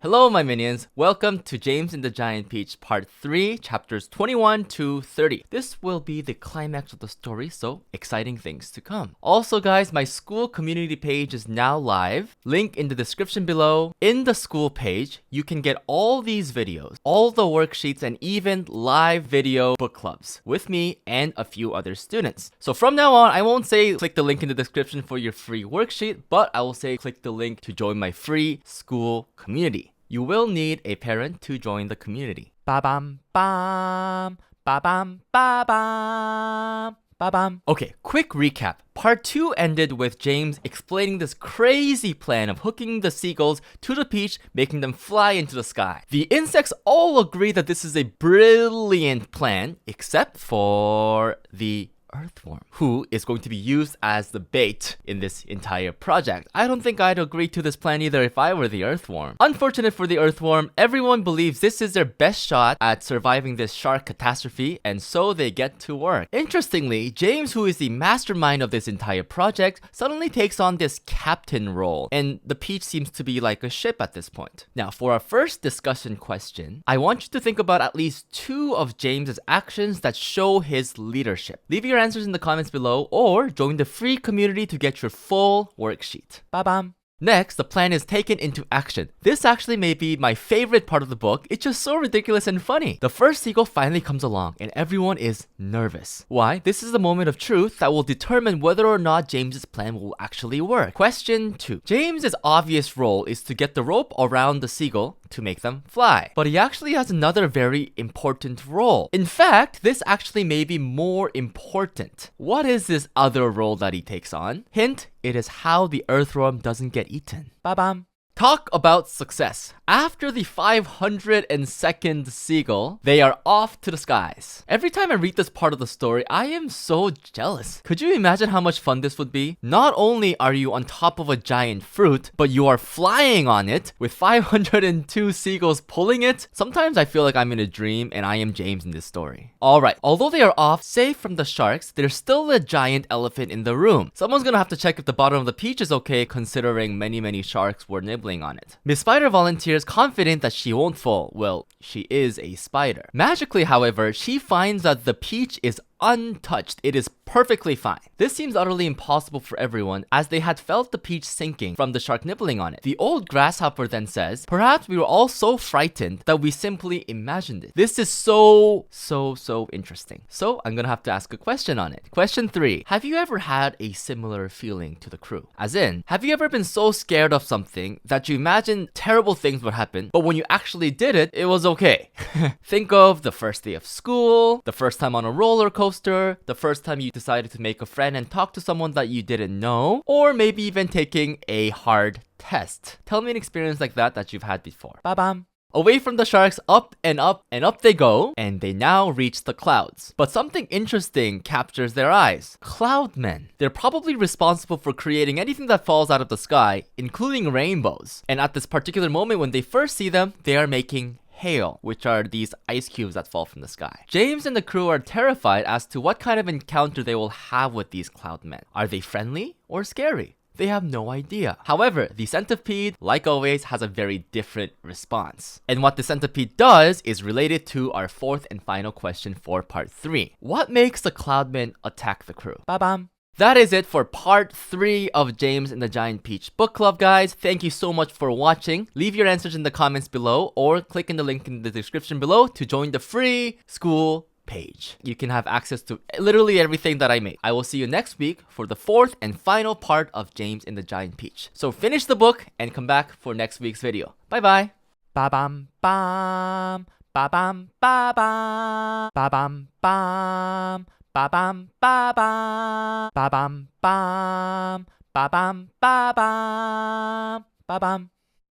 Hello, my minions. Welcome to James and the Giant Peach Part 3, chapters 21 to 30. This will be the climax of the story, so exciting things to come. Also, guys, my school community page is now live. Link in the description below. In the school page, you can get all these videos, all the worksheets, and even live video book clubs with me and a few other students. So from now on, I won't say click the link in the description for your free worksheet, but I will say click the link to join my free school community. You will need a parent to join the community. Ba-bam, bam, ba-bam, ba-bam, ba-bam. Okay, quick recap. Part 2 ended with James explaining this crazy plan of hooking the seagulls to the peach, making them fly into the sky. The insects all agree that this is a brilliant plan, except for the earthworm, who is going to be used as the bait in this entire project. I don't think I'd agree to this plan either if I were the earthworm. Unfortunate for the earthworm, everyone believes this is their best shot at surviving this shark catastrophe, and so they get to work. Interestingly, James, who is the mastermind of this entire project, suddenly takes on this captain role, and the peach seems to be like a ship at this point. Now, for our first discussion question, I want you to think about at least 2 of James's actions that show his leadership. Leave your answers in the comments below or join the free community to get your full worksheet. Ba-bam! Next, the plan is taken into action. This actually may be my favorite part of the book. It's just so ridiculous and funny. The first seagull finally comes along and everyone is nervous. Why? This is the moment of truth that will determine whether or not James's plan will actually work. Question 2. James's obvious role is to get the rope around the seagull to make them fly. But he actually has another very important role. In fact, this actually may be more important. What is this other role that he takes on? Hint, it is how the earthworm doesn't get eaten. Ba-bam. Talk about success. After the 502nd seagull, they are off to the skies. Every time I read this part of the story, I am so jealous. Could you imagine how much fun this would be? Not only are you on top of a giant fruit, but you are flying on it with 502 seagulls pulling it. Sometimes I feel like I'm in a dream and I am James in this story. Alright, although they are off safe from the sharks, there's still a giant elephant in the room. Someone's gonna have to check if the bottom of the peach is okay, considering many sharks were nibbling on it. Miss Spider volunteers, confident that she won't fall. Well, she is a spider. Magically, however, she finds that the peach is untouched. It is perfectly fine. This seems utterly impossible for everyone, as they had felt the peach sinking from the shark nibbling on it. The old grasshopper then says, perhaps we were all so frightened that we simply imagined it. This is so interesting. So I'm gonna have to ask a question on it. Question 3. Have you ever had a similar feeling to the crew? As in, have you ever been so scared of something that you imagined terrible things would happen, but when you actually did it, it was okay? Think of the first day of school, the first time on a roller coaster, the first time you decided to make a friend and talk to someone that you didn't know, or maybe even taking a hard test. Tell me an experience like that you've had before. Ba-bam. Away from the sharks, up and up and up they go, and they now reach the clouds. But something interesting captures their eyes. Cloudmen. They're probably responsible for creating anything that falls out of the sky, including rainbows. And at this particular moment when they first see them, they are making hail, which are these ice cubes that fall from the sky. James and the crew are terrified as to what kind of encounter they will have with these cloudmen. Are they friendly or scary? They have no idea. However, the centipede, like always, has a very different response. And what the centipede does is related to our 4th and final question for part 3. What makes the cloudmen attack the crew? Ba-bam. That is it for part 3 of James and the Giant Peach Book Club, guys. Thank you so much for watching. Leave your answers in the comments below or click in the link in the description below to join the free school page. You can have access to literally everything that I make. I will see you next week for the 4th and final part of James and the Giant Peach. So finish the book and come back for next week's video. Bye bye. Ba bam bam. Ba bam ba bam. Ba bam bam. Ba bam ba bam. Ba bam bam. Ba bam ba bam. Ba bam.